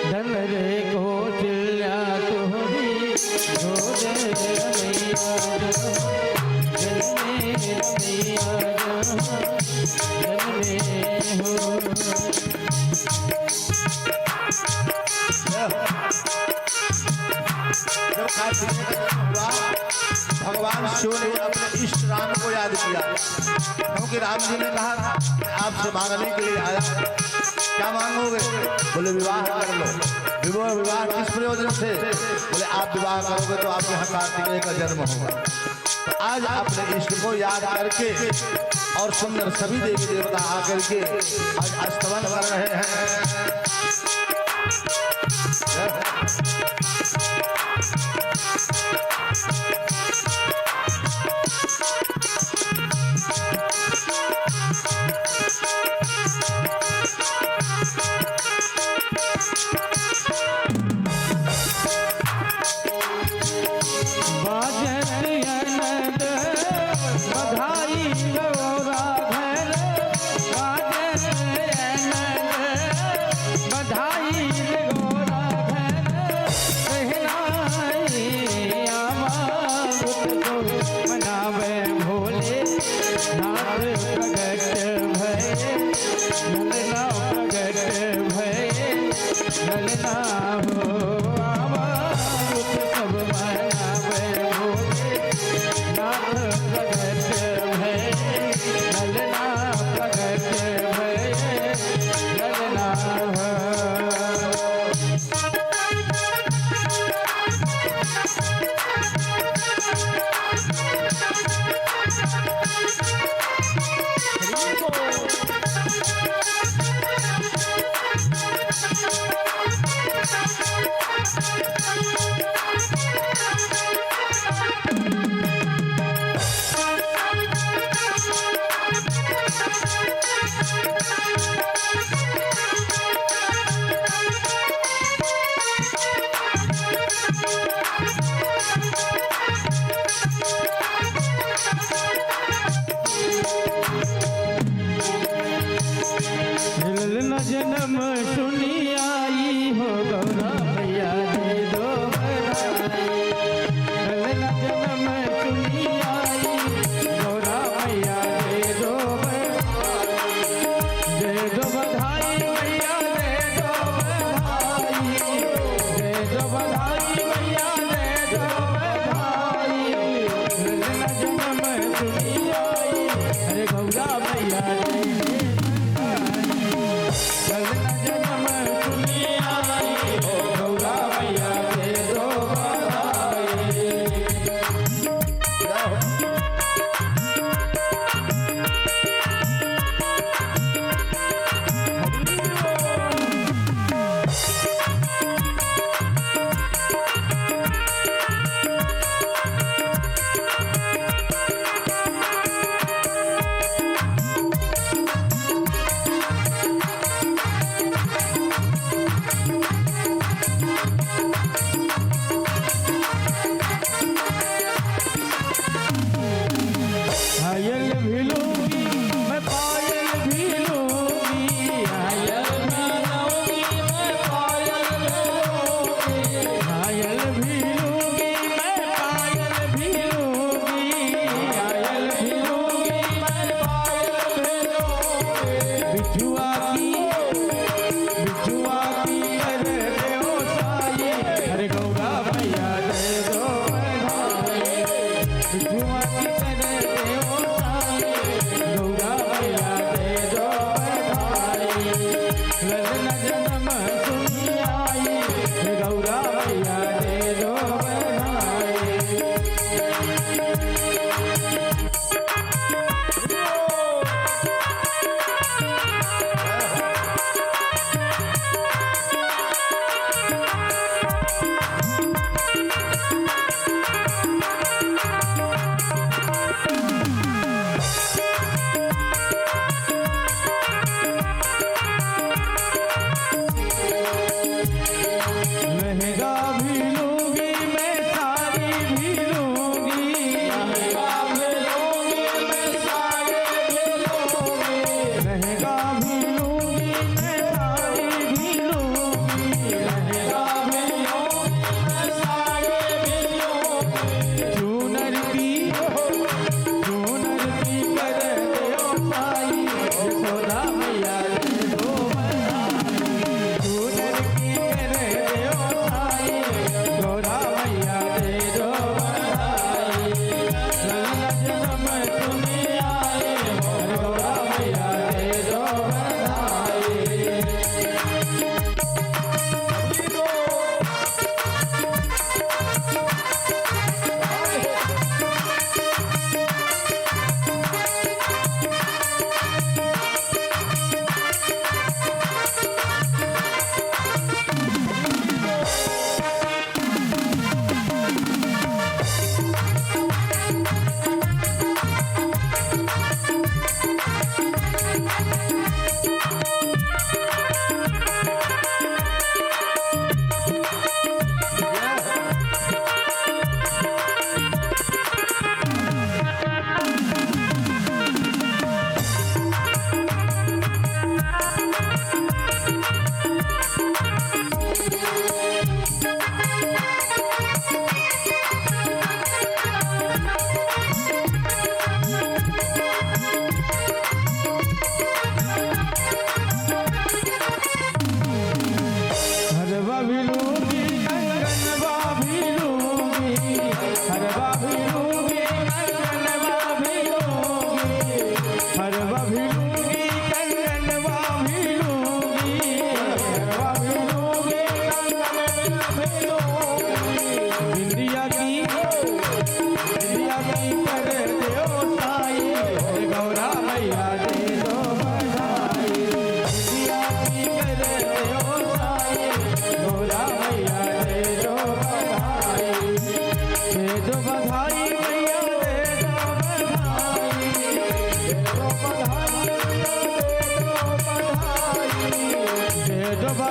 धन रे कौशल्या तोहरी गोद रमैया जल में रमैया जल में हो। जब कार्तिक का जन्म हुआ, भगवान शिव ने अपने इष्ट राम को याद किया, क्योंकि राम जी ने कहा आपसे मांगने के लिए आया, क्या मांगोगे? बोले विवाह कर लो। विवाह किस प्रयोजन से? बोले आप विवाह करोगे तो आपके यहाँ कार्तिकेय का जन्म होगा। तो आज अपने इष्ट को याद करके और सुंदर सभी देवी देवता आकर के आज स्तवन कर रहे हैं। जन्म सुनी आई हो गौरा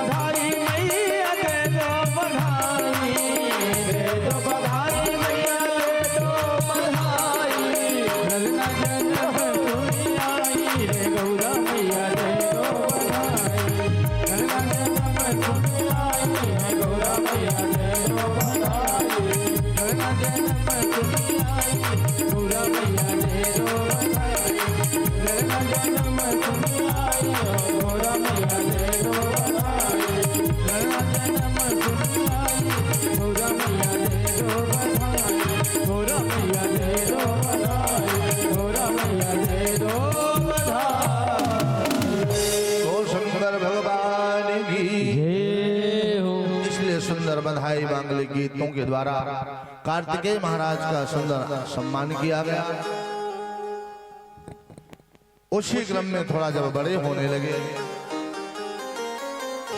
बधाई मैया दे दो बधाई, दे दो बधाई मैया दे दो बधाई। ललना जन्म तुम्ही आई रे गौरा मैया दे दो बधाई, ललना जन्म तुम्ही आई रे गौरा मैया दे दो बधाई, ललना जन्म तुम्ही आई गौरा मैया दे दो बधाई, ललना जन्म तुम्ही आई गौरा मैया दे दो बधाई, ललना जन्म तुम्ही आई गौरा मैया दे दो बधाई, गौरा मैया दे दो बधाई, गौरा मैया दे दो बधाई। बोल शंकर भगवान की जय हो। इसलिए सुंदर बधाई मांगलिक गीतों के द्वारा कार्तिकेय महाराज का सुंदर सम्मान किया गया। उसी क्रम में थोड़ा जब बड़े होने लगे,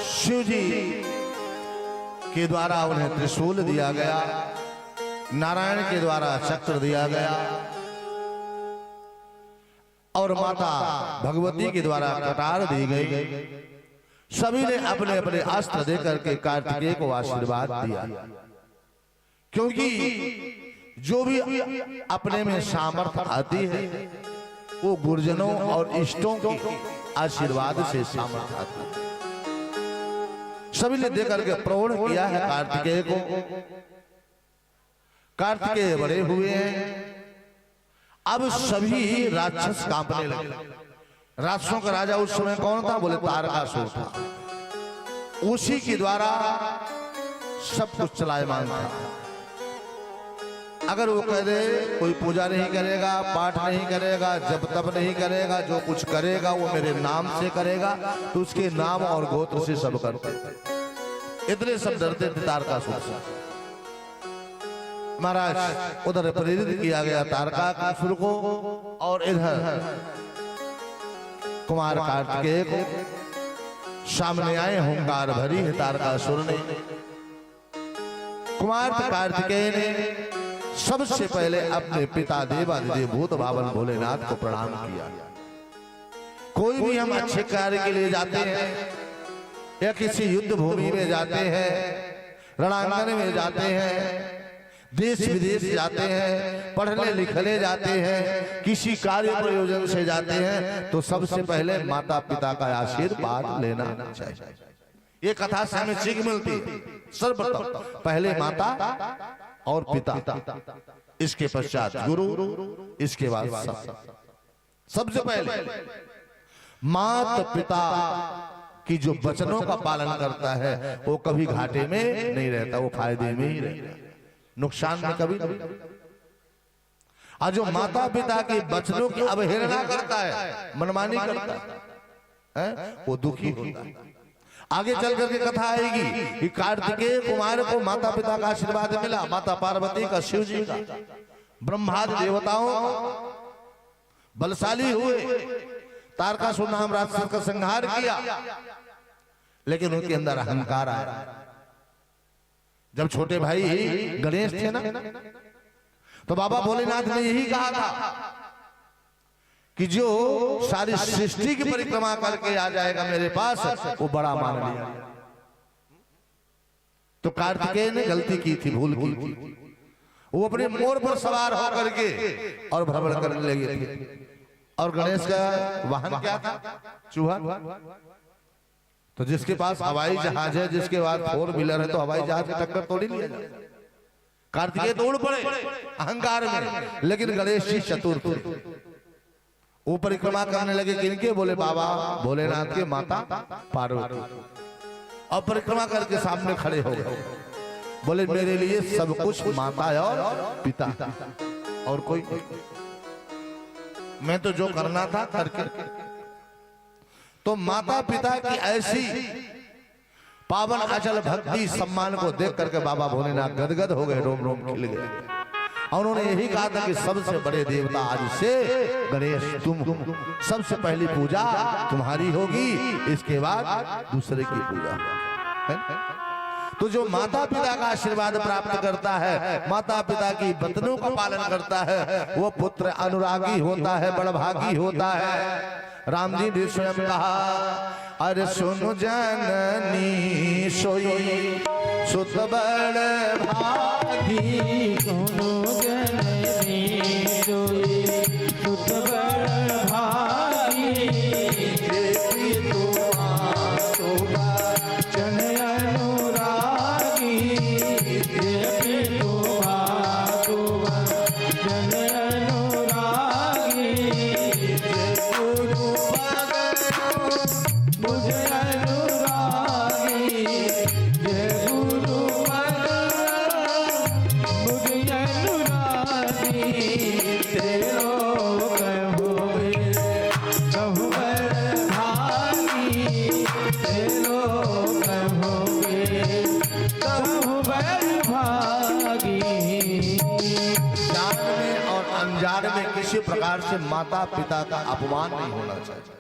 शिव जी के द्वारा उन्हें त्रिशूल दिया गया, नारायण के द्वारा चक्र दिया गया और माता भगवती के द्वारा कटार दी गई। सभी ने अपने अपने अस्त्र देकर के कार्तिकेय को आशीर्वाद दिया, क्योंकि जो भी अपने में सामर्थ्य आती है वो गुरुजनों और इष्टों के आशीर्वाद से सामर्थ्य आती है। सभी ने देकर के प्रौढ़ किया है कार्तिकेय को। कार्तिकेय बड़े हुए हैं। अब सभी राक्षस कांपने लगे। राक्षसों का राजा उस समय कौन था? बोले तारकासुर था। उसी के द्वारा सब कुछ चलायमान था। अगर वो कह दे कोई पूजा नहीं करेगा, पाठ नहीं करेगा, जप तप नहीं करेगा, जो कुछ करेगा वो मेरे नाम से करेगा, तो उसके नाम और गोत्र से सब करते। इतने सब डरते थे तारकासुर से। महाराज उधर प्रेरित किया गया तारकासुर को और इधर कुमार कार्तिकेय को। सामने आए हुंकार भरी है तारकासुर ने। कुमार कार्तिकेय ने सबसे पहले अपने पिता देवादिदेव भूत भावन भोलेनाथ को प्रणाम किया। कोई भी हम अच्छे कार्य के लिए जाते हैं या किसी युद्ध भूमि में जाते हैं, रणांगन में जाते हैं, देश विदेश जाते हैं, पढ़ने लिखने जाते हैं, किसी कार्य प्रयोजन से जाते हैं, तो सबसे पहले माता पिता का आशीर्वाद लेना चाहिए। ये कथा से हमें सीख मिलती है। सर्वप्रथम पहले माता और पिता, इसके पश्चात गुरु, इसके बाद सबसे पहले माता पिता की जो वचनों का पालन करता है वो कभी घाटे में नहीं रहता, वो फायदे में ही रहता है, नुकसान में कभी नहीं। और जो माता पिता के वचनों की अवहेलना करता है, मनमानी करता है, वो दुखी होता है। आगे चल करके कथा आएगी कि कार्तिकेय कुमार को माता पिता का आशीर्वाद मिला, माता पार्वती का, शिव जी का, ब्रह्मादि देवताओं बलशाली हुए। तारकासुर नाम राक्षस का संहार किया, लेकिन उनके अंदर अहंकार आया। जब छोटे भाई गणेश थे ना, तो बाबा भोलेनाथ ने यही कहा था कि जो सारी सृष्टि की परिक्रमा करके आ जाएगा मेरे पास, वो बड़ा मान लिया। तो कार्तिकेय ने गलती की थी, भूल की थी। वो अपने मोर पर सवार होकर के और भ्रमण करने लगे थे। और गणेश का वाहन क्या था? चूहा। तो जिसके पास हवाई जहाज है, जिसके पास 4 व्हीलर है, तो हवाई जहाज की टक्कर थोड़ी लिया जाए। कार्तिकेय दौड़ पड़े अहंकार में, लेकिन गणेश जी चतुर थे। वो परिक्रमा करने लगे किनके? बोले बाबा भोलेनाथ के, माता पार्वती। और परिक्रमा करके सामने खड़े हो गए। बोले मेरे लिए सब कुछ माता और पिता, और कोई नहीं। मैं तो जो करना था करके। तो माता पिता की ऐसी पावन अचल भक्ति सम्मान को देख करके बाबा भोलेनाथ गदगद हो गए, रोम रोम खिल गए। और उन्होंने यही कहा था कि सबसे बड़े देवता आज से गणेश तुम, सबसे पहली पूजा तुम्हारी होगी, इसके बाद दूसरे की पूजा होगी। तो जो माता पिता का आशीर्वाद प्राप्त करता है, माता पिता की वचनों का पालन करता है, वो पुत्र अनुरागी होता है, बड़भागी होता है। राम जी ने स्वयं कहा अरे सुन जननी सोई सुत बड़ भागी सुनो जननी सोई सुत बड़ भागी देवी जन अनुरागी देवी जन अनुरागी गुरु मुझे अनुरागी जय गुरु मुझे अनुरागी तेरो कहोगे कहु बड़ भागी तेरो कहोगे कहु बड़ भागी जान में और अनजान में किसी प्रकार से माता पिता का अपमान नहीं होना चाहिए।